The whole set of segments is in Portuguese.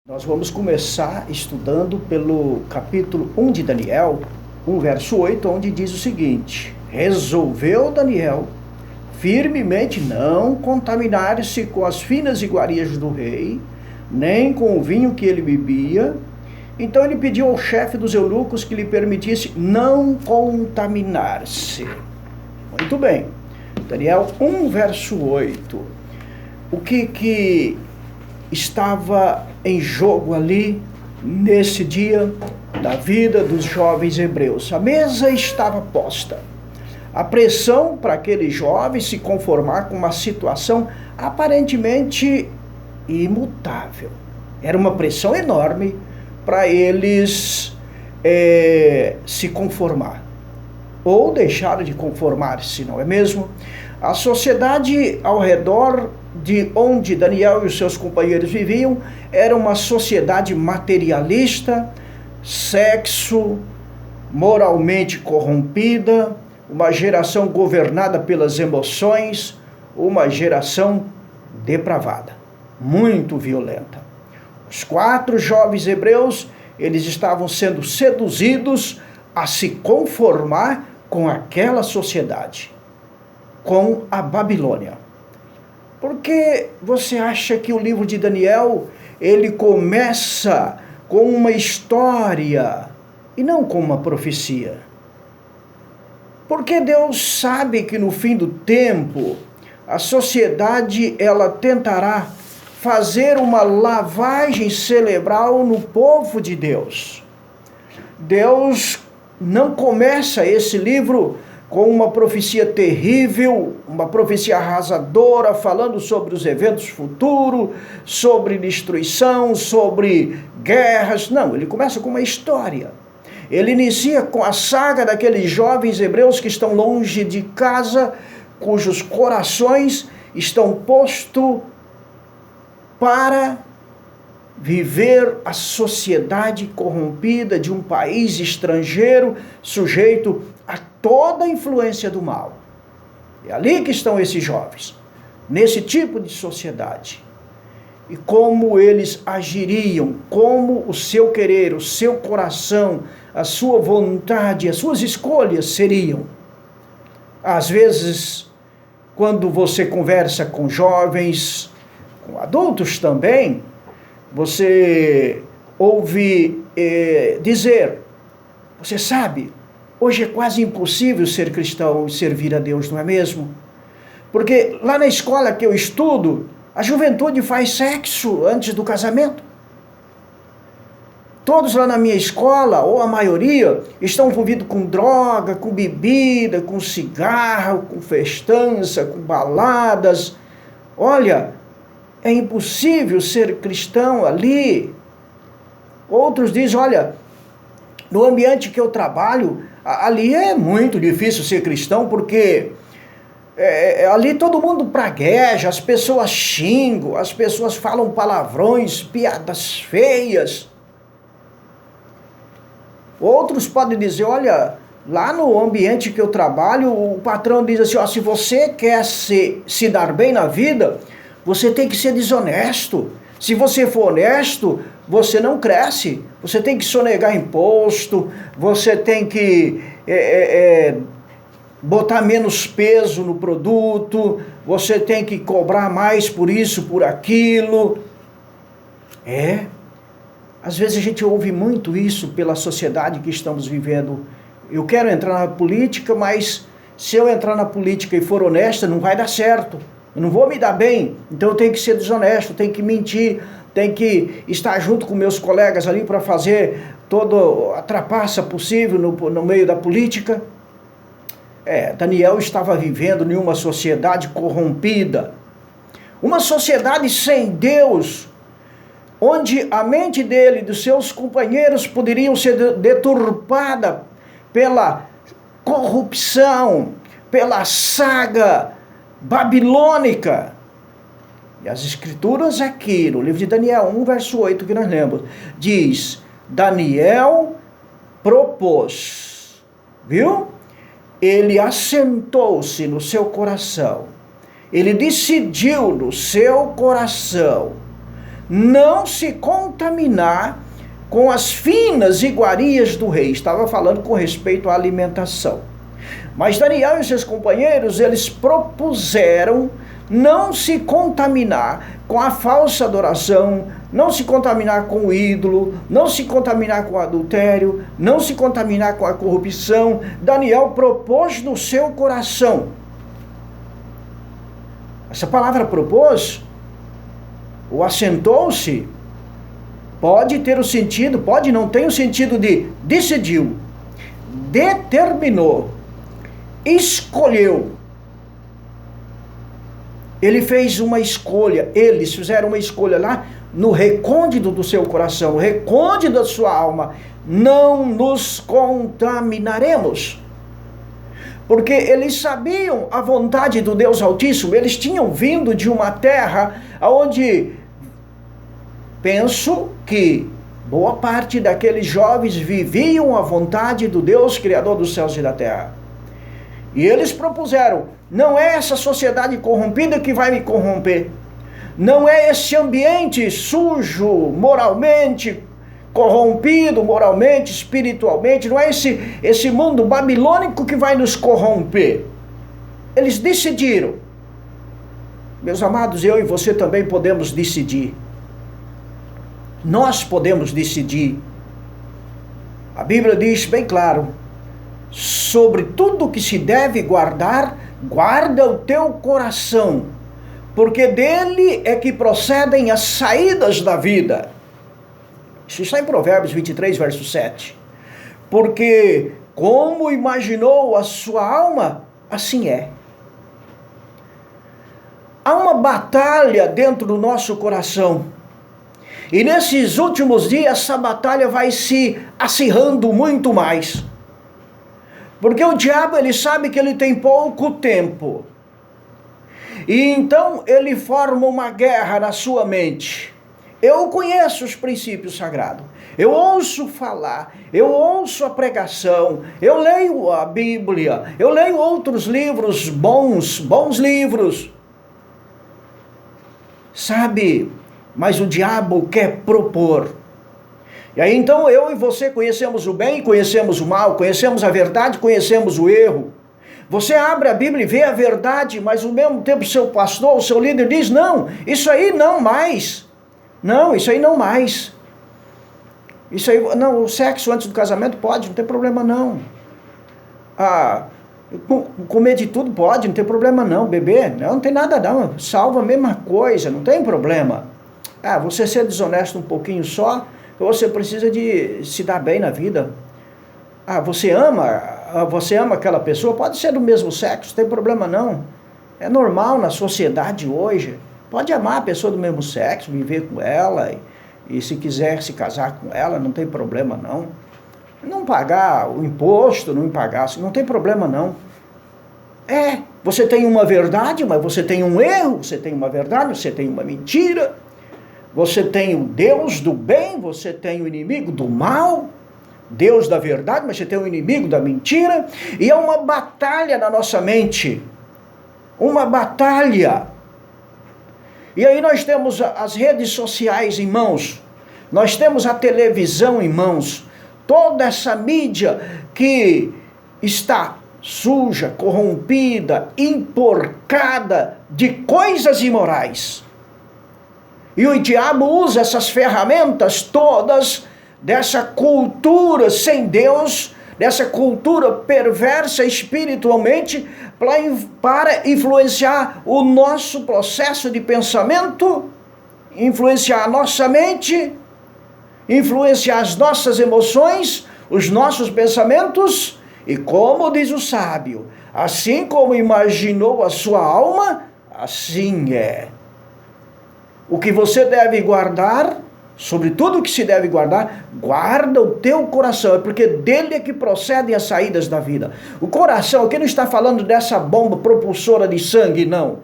Nós vamos começar estudando pelo capítulo 1 de Daniel, 1 verso 8, onde diz o seguinte: resolveu Daniel firmemente não contaminar-se com as finas iguarias do rei, nem com o vinho que ele bebia. Então ele pediu ao chefe dos eunucos que lhe permitisse não contaminar-se. Muito bem. Daniel 1 verso 8. O que estava em jogo ali, nesse dia, da vida dos jovens hebreus? A mesa estava posta. A pressão para aqueles jovens se conformar com uma situação aparentemente imutável. Era uma pressão enorme para eles se conformar. Ou deixar de conformar-se, não é mesmo? A sociedade ao redor de onde Daniel e os seus companheiros viviam era uma sociedade materialista, sexo, moralmente corrompida, uma geração governada pelas emoções, uma geração depravada, muito violenta. Os 4 jovens hebreus, eles estavam sendo seduzidos a se conformar com aquela sociedade, com a Babilônia. Por que você acha que o livro de Daniel, ele começa com uma história e não com uma profecia? Porque Deus sabe que no fim do tempo, a sociedade, ela tentará fazer uma lavagem cerebral no povo de Deus. Deus não começa esse livro com uma profecia terrível, uma profecia arrasadora, falando sobre os eventos futuros, sobre destruição, sobre guerras. Não, ele começa com uma história. Ele inicia com a saga daqueles jovens hebreus que estão longe de casa, cujos corações estão postos para viver a sociedade corrompida de um país estrangeiro, sujeito a toda a influência do mal. É ali que estão esses jovens, nesse tipo de sociedade. E como eles agiriam, como o seu querer, o seu coração, a sua vontade, as suas escolhas seriam. Às vezes, quando você conversa com jovens, com adultos também, você ouve dizer, você sabe, hoje é quase impossível ser cristão e servir a Deus, não é mesmo? Porque lá na escola que eu estudo, a juventude faz sexo antes do casamento. Todos lá na minha escola, ou a maioria, estão envolvidos com droga, com bebida, com cigarro, com festança, com baladas. Olha, é impossível ser cristão ali. Outros dizem, olha, no ambiente que eu trabalho, ali é muito difícil ser cristão, porque ali todo mundo pragueja, as pessoas xingam, as pessoas falam palavrões, piadas feias. Outros podem dizer, olha, lá no ambiente que eu trabalho, o patrão diz assim, ó, se você quer se dar bem na vida, você tem que ser desonesto. Se você for honesto, você não cresce. Você tem que sonegar imposto, você tem que botar menos peso no produto, você tem que cobrar mais por isso, por aquilo. Às vezes a gente ouve muito isso pela sociedade que estamos vivendo. Eu quero entrar na política, mas se eu entrar na política e for honesta, não vai dar certo. Eu não vou me dar bem, então eu tenho que ser desonesto, tenho que mentir, tenho que estar junto com meus colegas ali para fazer toda a trapaça possível no meio da política. Daniel estava vivendo em uma sociedade corrompida, uma sociedade sem Deus, onde a mente dele e dos seus companheiros poderiam ser deturpada pela corrupção, pela saga babilônica. E as escrituras aqui, no livro de Daniel 1, verso 8, que nós lemos, diz, Daniel propôs, viu? Ele assentou-se no seu coração, ele decidiu no seu coração não se contaminar com as finas iguarias do rei. Estava falando com respeito à alimentação. Mas Daniel e seus companheiros, eles propuseram não se contaminar com a falsa adoração, não se contaminar com o ídolo, não se contaminar com o adultério, não se contaminar com a corrupção. Daniel propôs no seu coração. Essa palavra propôs, ou assentou-se, pode ter o sentido, pode não ter o sentido de decidiu, determinou, escolheu. Ele fez uma escolha, eles fizeram uma escolha lá no recôndito do seu coração, recôndito da sua alma. Não nos contaminaremos. Porque eles sabiam a vontade do Deus Altíssimo, eles tinham vindo de uma terra onde, penso que boa parte daqueles jovens viviam a vontade do Deus Criador dos céus e da terra. E eles propuseram, não é essa sociedade corrompida que vai me corromper. Não é esse ambiente sujo, moralmente corrompido, moralmente, espiritualmente. Não é esse mundo babilônico que vai nos corromper. Eles decidiram. Meus amados, eu e você também podemos decidir. Nós podemos decidir. A Bíblia diz bem claro, sobre tudo que se deve guardar, guarda o teu coração, porque dele é que procedem as saídas da vida. Isso está em Provérbios 23, verso 7. Porque como imaginou a sua alma, assim é. Há uma batalha dentro do nosso coração. E nesses últimos dias, essa batalha vai se acirrando muito mais. Porque o diabo, ele sabe que ele tem pouco tempo. E então ele forma uma guerra na sua mente. Eu conheço os princípios sagrados. Eu ouço falar, eu ouço a pregação, eu leio a Bíblia, eu leio outros livros bons livros. Sabe, mas o diabo quer propor. E aí então eu e você conhecemos o bem, conhecemos o mal, conhecemos a verdade, conhecemos o erro. Você abre a Bíblia e vê a verdade, mas ao mesmo tempo o seu pastor, o seu líder diz, não, isso aí não mais. Não, isso aí não mais. Isso aí, não, o sexo antes do casamento pode, não tem problema não. Comer de tudo pode, não tem problema não. Beber, não tem nada não. Salva a mesma coisa, não tem problema. Você ser desonesto um pouquinho só, você precisa de se dar bem na vida. Você ama aquela pessoa, pode ser do mesmo sexo, não tem problema não. É normal na sociedade hoje. Pode amar a pessoa do mesmo sexo, viver com ela e se quiser se casar com ela, não tem problema não. Não pagar o imposto, não pagar, não tem problema não. Você tem uma verdade, mas você tem um erro, você tem uma verdade, você tem uma mentira. Você tem o Deus do bem, você tem o inimigo do mal, Deus da verdade, mas você tem o inimigo da mentira, e é uma batalha na nossa mente, uma batalha. E aí nós temos as redes sociais em mãos, nós temos a televisão em mãos, toda essa mídia que está suja, corrompida, emporcada de coisas imorais. E o diabo usa essas ferramentas todas dessa cultura sem Deus, dessa cultura perversa espiritualmente, para influenciar o nosso processo de pensamento, influenciar a nossa mente, influenciar as nossas emoções, os nossos pensamentos. E como diz o sábio, assim como imaginou a sua alma, assim é. O que você deve guardar, sobre tudo o que se deve guardar, guarda o teu coração, porque dele é que procedem as saídas da vida. O coração aqui não está falando dessa bomba propulsora de sangue, não.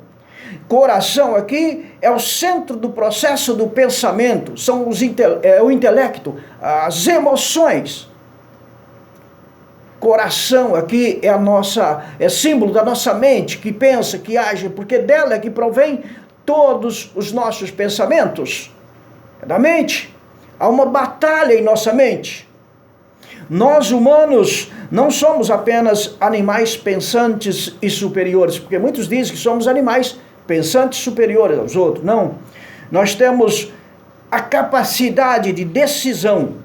Coração aqui é o centro do processo do pensamento, são o intelecto, as emoções. Coração aqui é símbolo da nossa mente, que pensa, que age, porque dela é que provém todos os nossos pensamentos. É da mente. Há uma batalha em nossa mente. Nós humanos não somos apenas animais pensantes e superiores, porque muitos dizem que somos animais pensantes superiores aos outros. Não. Nós temos a capacidade de decisão.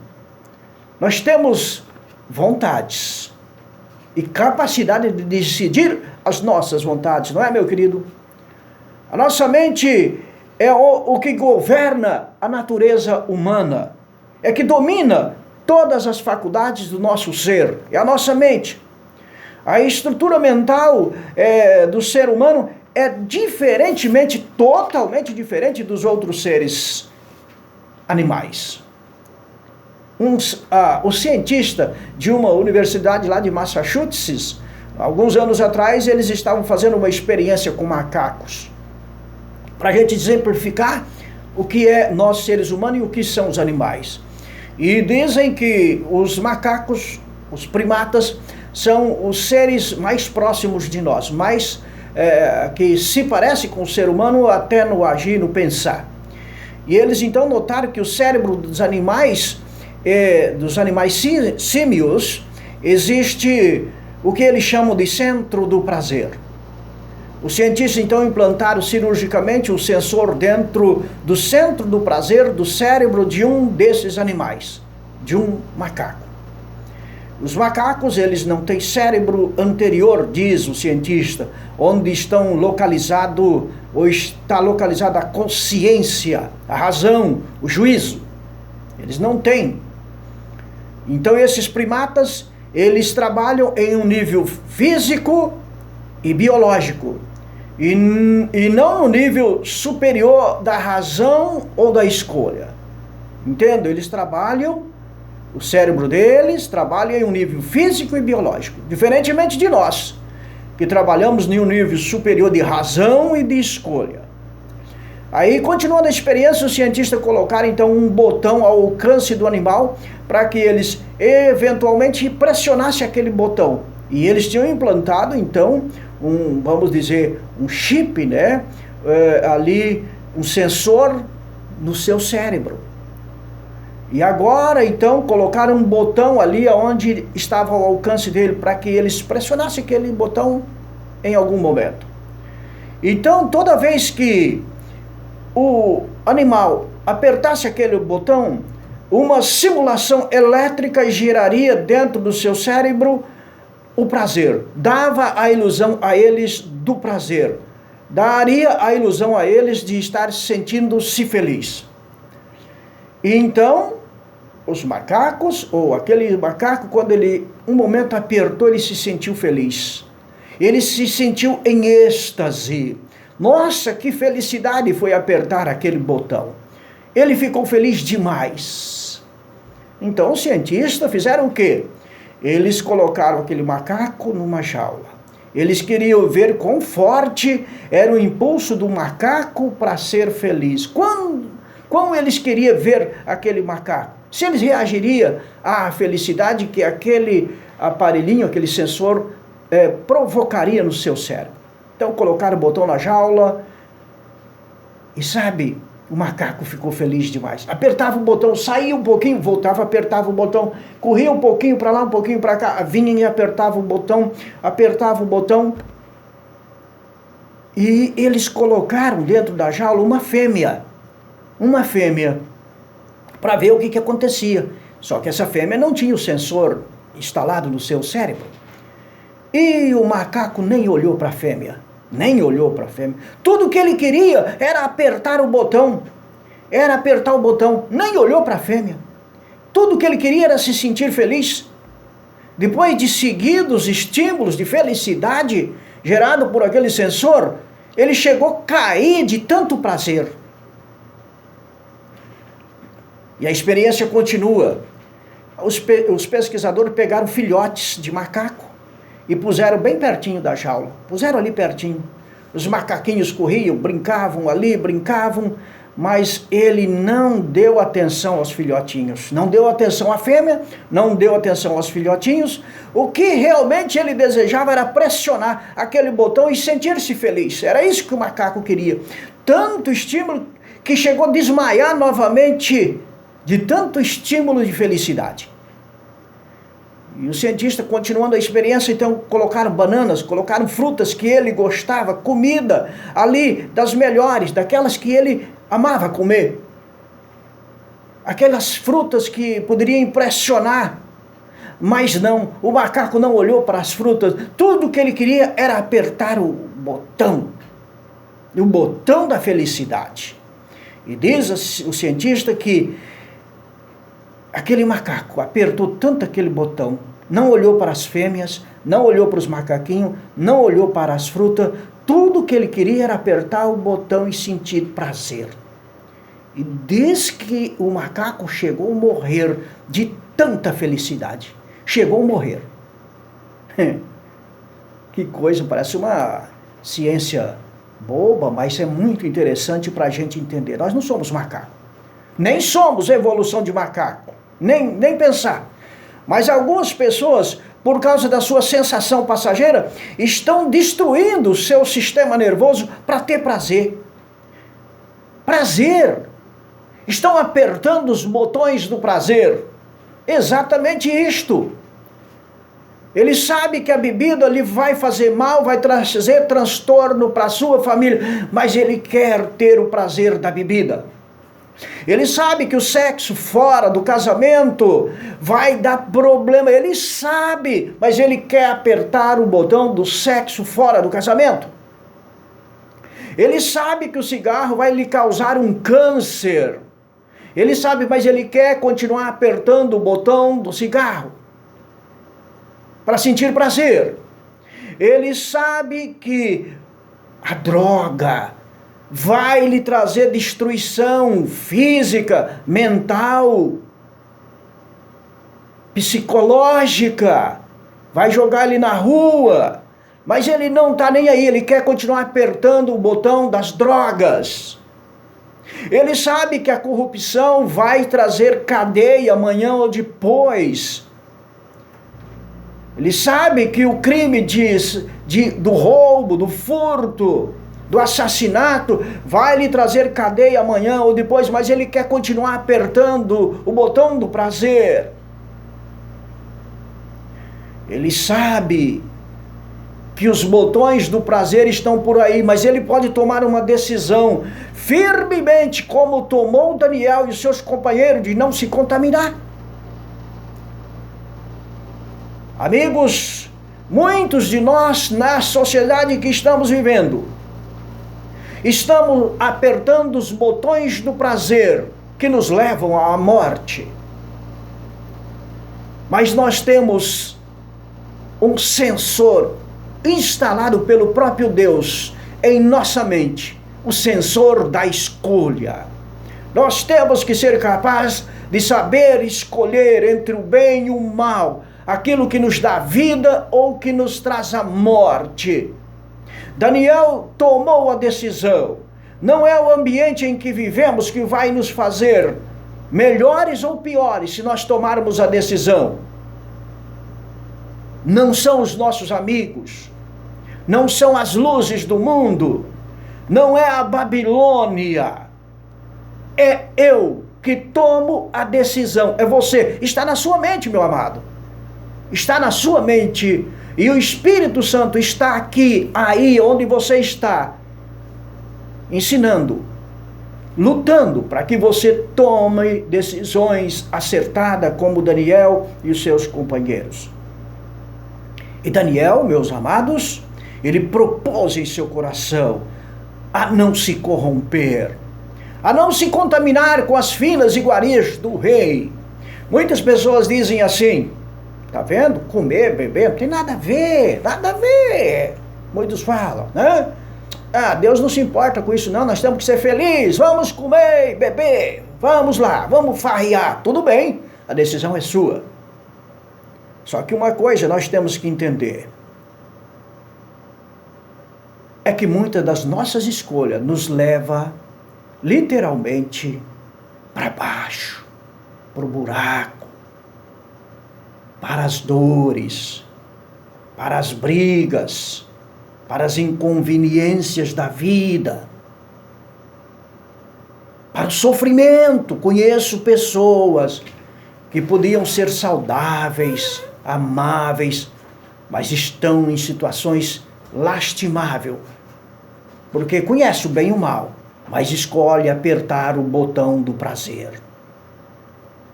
Nós temos vontades e capacidade de decidir as nossas vontades, não é, meu querido? A nossa mente é o que governa a natureza humana, é que domina todas as faculdades do nosso ser, é a nossa mente. A estrutura mental do ser humano é totalmente diferente dos outros seres animais. O cientista de uma universidade lá de Massachusetts, alguns anos atrás, eles estavam fazendo uma experiência com macacos, para a gente exemplificar o que é nós seres humanos e o que são os animais. E dizem que os macacos, os primatas, são os seres mais próximos de nós, mais que se parecem com o ser humano até no agir, no pensar. E eles então notaram que o cérebro dos animais símios, existe o que eles chamam de centro do prazer. Os cientistas então implantaram cirurgicamente um sensor dentro do centro do prazer do cérebro de um desses animais, de um macaco. Os macacos, eles não têm cérebro anterior, diz o cientista, onde está localizada a consciência, a razão, o juízo. Eles não têm. Então esses primatas, eles trabalham em um nível físico e biológico, e não no nível superior da razão ou da escolha. Entende? Eles trabalham, o cérebro deles trabalha em um nível físico e biológico, diferentemente de nós, que trabalhamos em um nível superior de razão e de escolha. Aí, continuando a experiência, os cientistas colocaram então um botão ao alcance do animal para que eles eventualmente pressionassem aquele botão. E eles tinham implantado então vamos dizer, um chip, né? Ali, um sensor no seu cérebro. E agora então colocaram um botão ali onde estava ao alcance dele para que eles pressionassem aquele botão em algum momento. Então, toda vez que o animal apertasse aquele botão, uma simulação elétrica geraria dentro do seu cérebro o prazer. Dava a ilusão a eles do prazer. Daria a ilusão a eles de estar sentindo-se feliz. E então, os macacos, ou aquele macaco, quando ele um momento apertou, ele se sentiu feliz. Ele se sentiu em êxtase. Nossa, que felicidade foi apertar aquele botão. Ele ficou feliz demais. Então os cientistas fizeram o quê? Eles colocaram aquele macaco numa jaula. Eles queriam ver quão forte era o impulso do macaco para ser feliz. Quão eles queriam ver aquele macaco. Se eles reagiriam à felicidade que aquele aparelhinho, aquele sensor provocaria no seu cérebro. Então colocaram o botão na jaula e sabe, o macaco ficou feliz demais. Apertava o botão, saía um pouquinho, voltava, apertava o botão, corria um pouquinho para lá, um pouquinho para cá, vinha e apertava o botão, e eles colocaram dentro da jaula uma fêmea, para ver o que acontecia. Só que essa fêmea não tinha o sensor instalado no seu cérebro. E o macaco nem olhou para a fêmea. Tudo que ele queria era apertar o botão. Nem olhou para a fêmea. Tudo que ele queria era se sentir feliz. Depois de seguidos estímulos de felicidade gerado por aquele sensor, ele chegou a cair de tanto prazer. E a experiência continua. Os pesquisadores pegaram filhotes de macaco e puseram bem pertinho da jaula. Puseram ali pertinho. Os macaquinhos corriam, brincavam, mas ele não deu atenção aos filhotinhos. Não deu atenção à fêmea, não deu atenção aos filhotinhos. O que realmente ele desejava era pressionar aquele botão e sentir-se feliz. Era isso que o macaco queria. Tanto estímulo que chegou a desmaiar novamente de tanto estímulo de felicidade. E o cientista, continuando a experiência, então colocaram bananas, colocaram frutas que ele gostava, comida ali das melhores, daquelas que ele amava comer. Aquelas frutas que poderiam impressionar. Mas não, o macaco não olhou para as frutas. Tudo que ele queria era apertar o botão da felicidade. E diz o cientista que aquele macaco apertou tanto aquele botão, não olhou para as fêmeas, não olhou para os macaquinhos, não olhou para as frutas. Tudo que ele queria era apertar o botão e sentir prazer. E diz que o macaco chegou a morrer de tanta felicidade. Chegou a morrer. Que coisa, parece uma ciência boba, mas é muito interessante para a gente entender. Nós não somos macaco. Nem somos evolução de macaco. Nem pensar. Mas algumas pessoas, por causa da sua sensação passageira, estão destruindo o seu sistema nervoso para ter prazer. Prazer. Estão apertando os botões do prazer. Exatamente isto. Ele sabe que a bebida lhe vai fazer mal, vai trazer transtorno para a sua família, mas ele quer ter o prazer da bebida. Ele sabe que o sexo fora do casamento vai dar problema. Ele sabe, mas ele quer apertar o botão do sexo fora do casamento. Ele sabe que o cigarro vai lhe causar um câncer. Ele sabe, mas ele quer continuar apertando o botão do cigarro para sentir prazer. Ele sabe que a droga vai lhe trazer destruição física, mental, psicológica, vai jogar ele na rua, mas ele não está nem aí, ele quer continuar apertando o botão das drogas. Ele sabe que a corrupção vai trazer cadeia amanhã ou depois. Ele sabe que o crime do roubo, do furto, do assassinato vai lhe trazer cadeia amanhã ou depois, mas ele quer continuar apertando o botão do prazer. Ele sabe que os botões do prazer estão por aí, mas ele pode tomar uma decisão firmemente, como tomou Daniel e os seus companheiros, de não se contaminar. Amigos, muitos de nós na sociedade que estamos vivendo, estamos apertando os botões do prazer que nos levam à morte. Mas nós temos um sensor instalado pelo próprio Deus em nossa mente, o sensor da escolha. Nós temos que ser capazes de saber escolher entre o bem e o mal, aquilo que nos dá vida ou que nos traz a morte. Daniel tomou a decisão. Não é o ambiente em que vivemos que vai nos fazer melhores ou piores se nós tomarmos a decisão. Não são os nossos amigos, não são as luzes do mundo, não é a Babilônia. É eu que tomo a decisão, é você. Está na sua mente, meu amado. Está na sua mente. E o Espírito Santo está aqui, aí onde você está, ensinando, lutando para que você tome decisões acertadas, como Daniel e os seus companheiros. E Daniel, meus amados, ele propôs em seu coração a não se corromper, a não se contaminar com as finas iguarias do rei. Muitas pessoas dizem assim: tá vendo? Comer, beber, não tem nada a ver, nada a ver. Muitos falam, né? Ah, Deus não se importa com isso não, nós temos que ser felizes, vamos comer e beber, vamos lá, vamos farrear. Tudo bem, a decisão é sua. Só que uma coisa nós temos que entender, é que muitas das nossas escolhas nos leva literalmente para baixo, para o buraco, para as dores, para as brigas, para as inconveniências da vida. para o sofrimento. Conheço pessoas que podiam ser saudáveis, amáveis, mas estão em situações lastimáveis, porque conhece o bem e o mal, mas escolhe apertar o botão do prazer.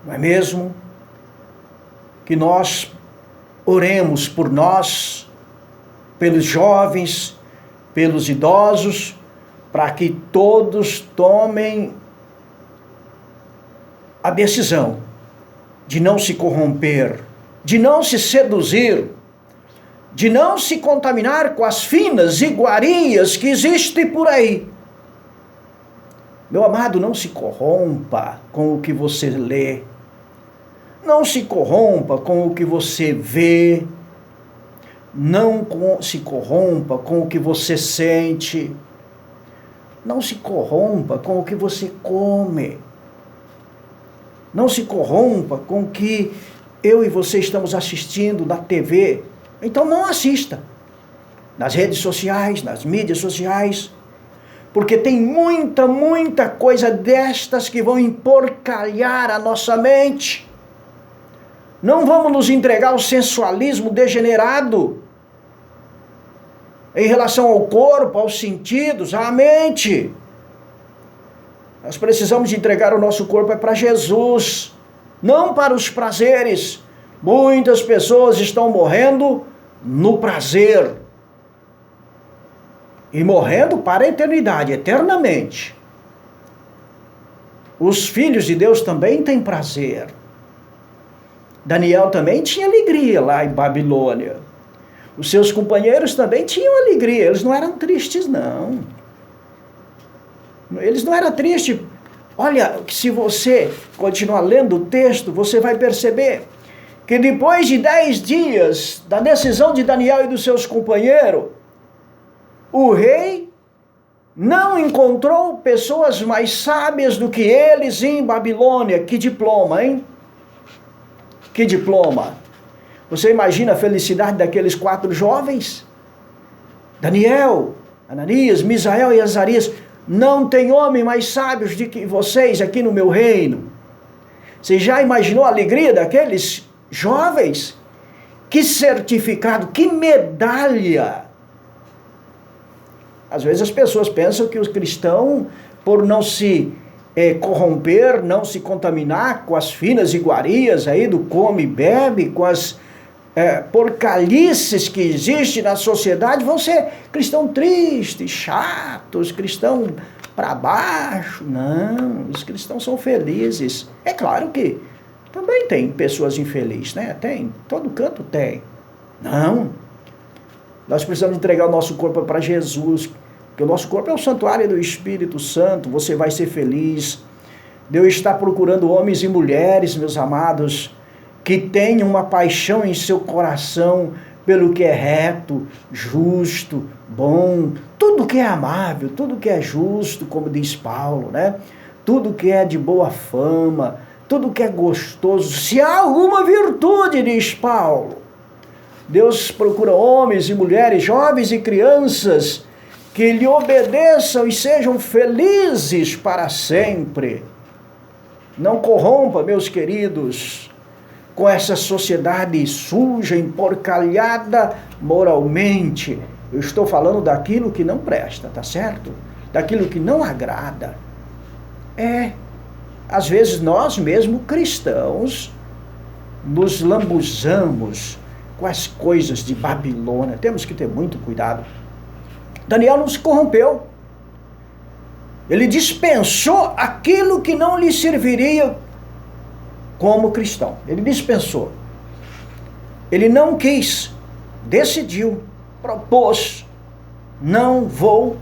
Não é mesmo? Que nós oremos por nós, pelos jovens, pelos idosos, para que todos tomem a decisão de não se corromper, de não se seduzir, de não se contaminar com as finas iguarias que existem por aí. Meu amado, não se corrompa com o que você lê, não se corrompa com o que você vê, não se corrompa com o que você sente, não se corrompa com o que você come, não se corrompa com o que eu e você estamos assistindo na TV. Então não assista nas redes sociais, nas mídias sociais, porque tem muita coisa destas que vão emporcalhar a nossa mente. Não vamos nos entregar ao sensualismo degenerado em relação ao corpo, aos sentidos, à mente. Nós precisamos de entregar o nosso corpo para Jesus, não para os prazeres. Muitas pessoas estão morrendo no prazer e morrendo para a eternidade, eternamente. Os filhos de Deus também têm prazer. Daniel também tinha alegria lá em Babilônia. Os seus companheiros também tinham alegria. Eles não eram tristes, não. Eles não eram tristes. Olha, se você continuar lendo o texto, você vai perceber que depois de 10 dias da decisão de Daniel e dos seus companheiros, o rei não encontrou pessoas mais sábias do que eles em Babilônia. Que diploma, hein? Que diploma! Você imagina a felicidade daqueles 4 jovens? Daniel, Ananias, Misael e Azarias. Não tem homem mais sábios do que vocês aqui no meu reino. Você já imaginou a alegria daqueles jovens? Que certificado, que medalha! Às vezes as pessoas pensam que o cristão, por não se corromper, não se contaminar com as finas iguarias aí do come e bebe, com as porcalhices que existem na sociedade, vão ser cristão tristes, chatos, cristão para baixo. Não, os cristãos são felizes. É claro que também tem pessoas infelizes, né? Tem, todo canto tem. Não, nós precisamos entregar o nosso corpo para Jesus, porque o nosso corpo é o santuário do Espírito Santo. Você vai ser feliz. Deus está procurando homens e mulheres, meus amados, que tenham uma paixão em seu coração pelo que é reto, justo, bom, tudo que é amável, tudo que é justo, como diz Paulo, né? Tudo que é de boa fama, tudo que é gostoso, se há alguma virtude, diz Paulo. Deus procura homens e mulheres, jovens e crianças, que lhe obedeçam e sejam felizes para sempre. Não corrompa, meus queridos, com essa sociedade suja, emporcalhada moralmente. Eu estou falando daquilo que não presta, tá certo? Daquilo que não agrada. Às vezes nós mesmos cristãos nos lambuzamos com as coisas de Babilônia. Temos que ter muito cuidado. Daniel não se corrompeu. Ele dispensou aquilo que não lhe serviria como cristão. Ele dispensou. Ele não quis, decidiu, propôs, não vou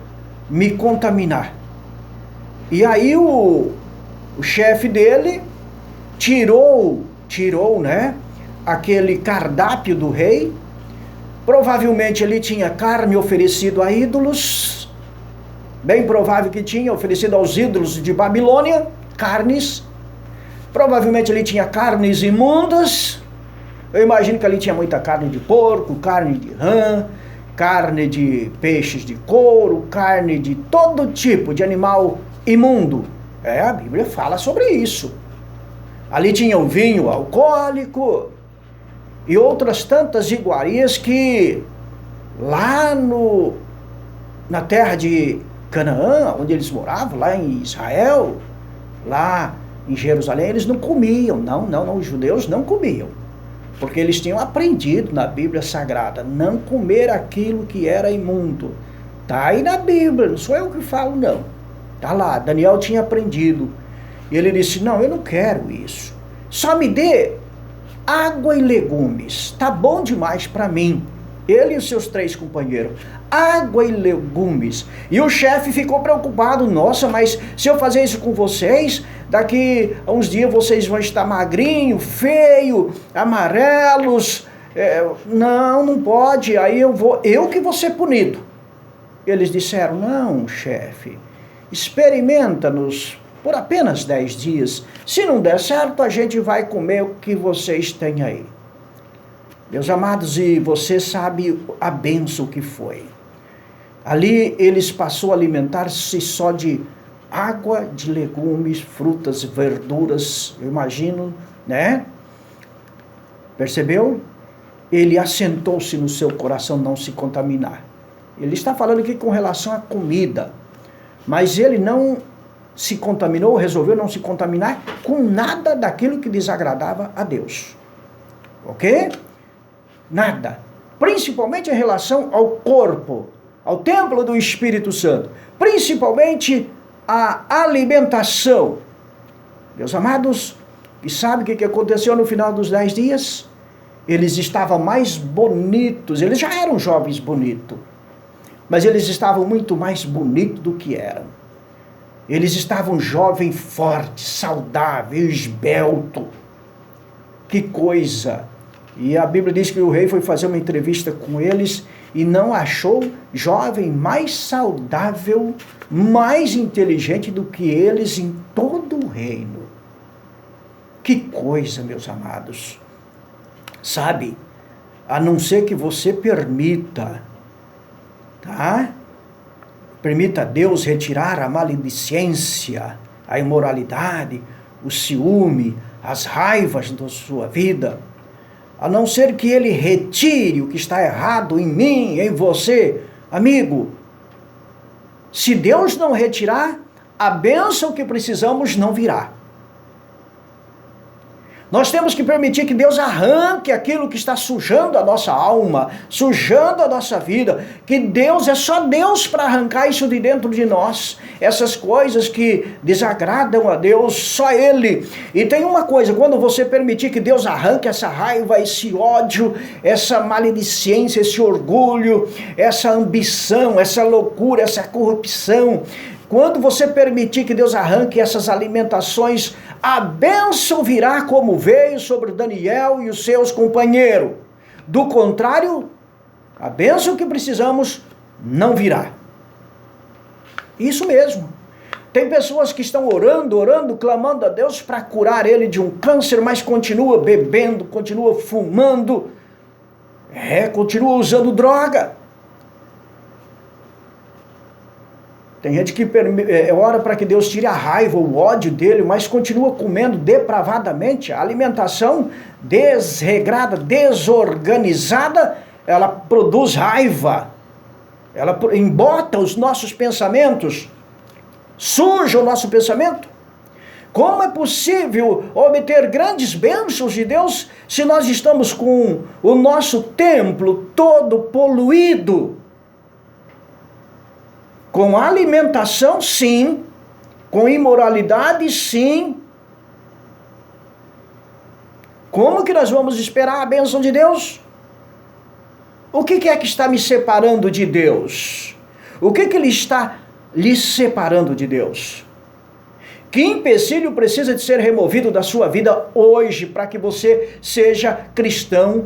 me contaminar. E aí o chefe dele tirou, né, aquele cardápio do rei. Provavelmente ele tinha carne oferecido a ídolos, bem provável que tinha oferecido aos ídolos de Babilônia, carnes. Provavelmente ele tinha carnes imundas. Eu imagino que ali tinha muita carne de porco, carne de rã, carne de peixes de couro, carne de todo tipo de animal imundo. A Bíblia fala sobre isso. Ali tinha o vinho alcoólico e outras tantas iguarias que lá na terra de Canaã, onde eles moravam, lá em Israel, lá em Jerusalém, eles não comiam. Não, os judeus não comiam. Porque eles tinham aprendido na Bíblia Sagrada, não comer aquilo que era imundo. Está aí na Bíblia, não sou eu que falo não. Está lá, Daniel tinha aprendido. E ele disse, não, eu não quero isso. Só me dê água e legumes, tá bom demais para mim. Ele e os seus 3 companheiros, água e legumes. E o chefe ficou preocupado, nossa, mas se eu fazer isso com vocês, daqui a uns dias vocês vão estar magrinho, feio, amarelos. Não pode, aí eu que vou ser punido. Eles disseram, não, chefe, experimenta-nos por apenas 10 dias. Se não der certo, a gente vai comer o que vocês têm aí. Meus amados, e você sabe a bênção que foi. Ali eles passou a alimentar-se só de água, de legumes, frutas, verduras, eu imagino, né? Percebeu? Ele assentou-se no seu coração não se contaminar. Ele está falando aqui com relação à comida, mas ele não se contaminou, resolveu não se contaminar com nada daquilo que desagradava a Deus. Ok? Nada. Principalmente em relação ao corpo, ao templo do Espírito Santo. Principalmente a alimentação. Meus amados, e sabe o que aconteceu no final dos 10 dias? Eles estavam mais bonitos, eles já eram jovens bonitos, mas eles estavam muito mais bonitos do que eram. Eles estavam jovens, fortes, saudáveis, esbelto. Que coisa! E a Bíblia diz que o rei foi fazer uma entrevista com eles e não achou jovem mais saudável, mais inteligente do que eles em todo o reino. Que coisa, meus amados! Sabe, a não ser que você permita, tá? Permita a Deus retirar a maledicência, a imoralidade, o ciúme, as raivas da sua vida. A não ser que Ele retire o que está errado em mim, em você. Amigo, se Deus não retirar, a bênção que precisamos não virá. Nós temos que permitir que Deus arranque aquilo que está sujando a nossa alma, sujando a nossa vida, que Deus, é só Deus para arrancar isso de dentro de nós, essas coisas que desagradam a Deus, só Ele. E tem uma coisa, quando você permitir que Deus arranque essa raiva, esse ódio, essa maledicência, esse orgulho, essa ambição, essa loucura, essa corrupção, quando você permitir que Deus arranque essas alimentações, a bênção virá como veio sobre Daniel e os seus companheiros. Do contrário, a bênção que precisamos não virá. Isso mesmo. Tem pessoas que estão orando, clamando a Deus para curar ele de um câncer, mas continua bebendo, continua fumando, continua usando droga. Tem gente que ora para que Deus tire a raiva, o ódio dele, mas continua comendo depravadamente. A alimentação desregrada, desorganizada, ela produz raiva. Ela embota os nossos pensamentos, suja o nosso pensamento. Como é possível obter grandes bênçãos de Deus se nós estamos com o nosso templo todo poluído? Com alimentação, sim. Com imoralidade, sim. Como que nós vamos esperar a bênção de Deus? O que é que está me separando de Deus? O que Ele está lhe separando de Deus? Que empecilho precisa de ser removido da sua vida hoje para que você seja cristão,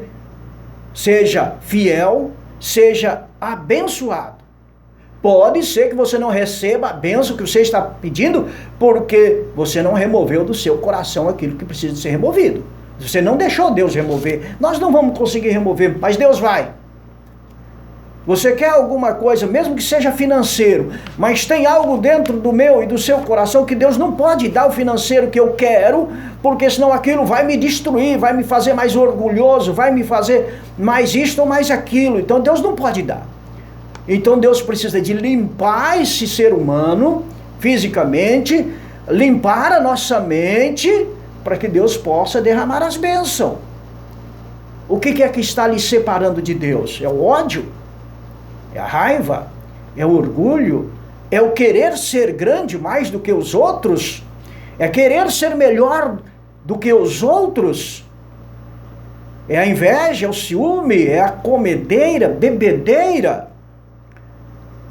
seja fiel, seja abençoado? Pode ser que você não receba a bênção que você está pedindo, porque você não removeu do seu coração aquilo que precisa de ser removido. Você não deixou Deus remover. Nós não vamos conseguir remover, mas Deus vai. Você quer alguma coisa, mesmo que seja financeiro, mas tem algo dentro do meu e do seu coração que Deus não pode dar o financeiro que eu quero, porque senão aquilo vai me destruir, vai me fazer mais orgulhoso, vai me fazer mais isto ou mais aquilo. Então Deus não pode dar. Então Deus precisa de limpar esse ser humano, fisicamente, limpar a nossa mente, para que Deus possa derramar as bênçãos. O que é que está lhe separando de Deus? É o ódio? É a raiva? É o orgulho? É o querer ser grande mais do que os outros? É querer ser melhor do que os outros? É a inveja, é o ciúme, é a comedeira, bebedeira?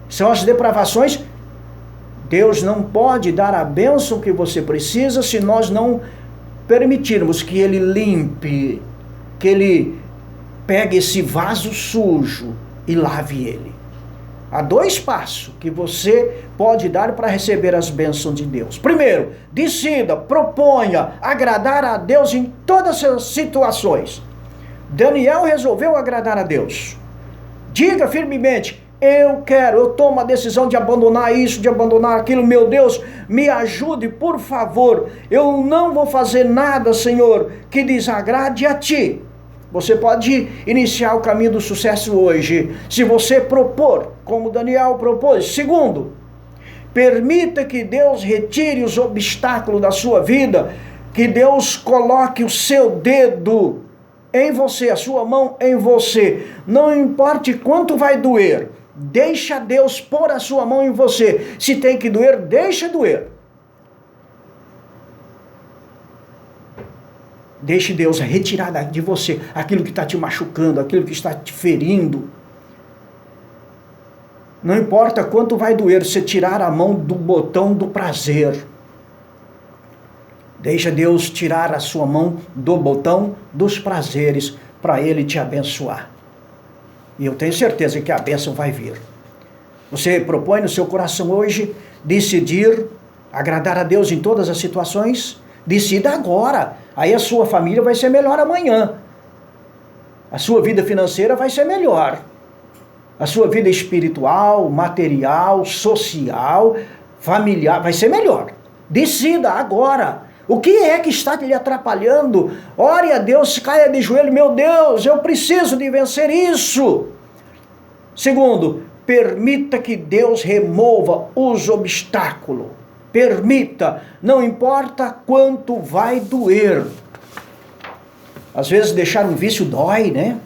São as depravações. Deus não pode dar a bênção que você precisa se nós não permitirmos que Ele limpe, que Ele pegue esse vaso sujo e lave ele. Há 2 passos que você pode dar para receber as bênçãos de Deus. Primeiro, decida, proponha agradar a Deus em todas as situações. Daniel resolveu agradar a Deus. Diga firmemente: eu tomo a decisão de abandonar isso, de abandonar aquilo. Meu Deus, me ajude, por favor. Eu não vou fazer nada, Senhor, que desagrade a Ti. Você pode iniciar o caminho do sucesso hoje, se você propor, como Daniel propôs. Segundo, permita que Deus retire os obstáculos da sua vida, que Deus coloque o seu dedo em você, a sua mão em você. Não importe quanto vai doer, deixa Deus pôr a sua mão em você. Se tem que doer, deixa doer. Deixe Deus retirar de você aquilo que está te machucando, aquilo que está te ferindo. Não importa quanto vai doer, você tirar a mão do botão do prazer. Deixa Deus tirar a sua mão do botão dos prazeres para Ele te abençoar. E eu tenho certeza que a bênção vai vir. Você propõe no seu coração hoje decidir agradar a Deus em todas as situações? Decida agora. Aí a sua família vai ser melhor amanhã. A sua vida financeira vai ser melhor. A sua vida espiritual, material, social, familiar vai ser melhor. Decida agora. O que é que está lhe atrapalhando? Ore a Deus, caia de joelho. Meu Deus, eu preciso de vencer isso. Segundo, permita que Deus remova os obstáculos. Permita, não importa quanto vai doer. Às vezes deixar um vício dói, né?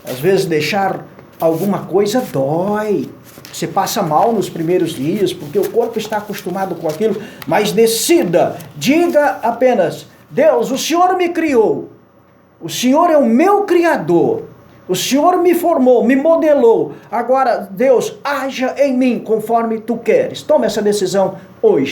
Às vezes deixar alguma coisa dói. Você passa mal nos primeiros dias, porque o corpo está acostumado com aquilo. Mas decida, diga apenas: Deus, o Senhor me criou. O Senhor é o meu Criador. O Senhor me formou, me modelou. Agora, Deus, haja em mim conforme Tu queres. Toma essa decisão hoje.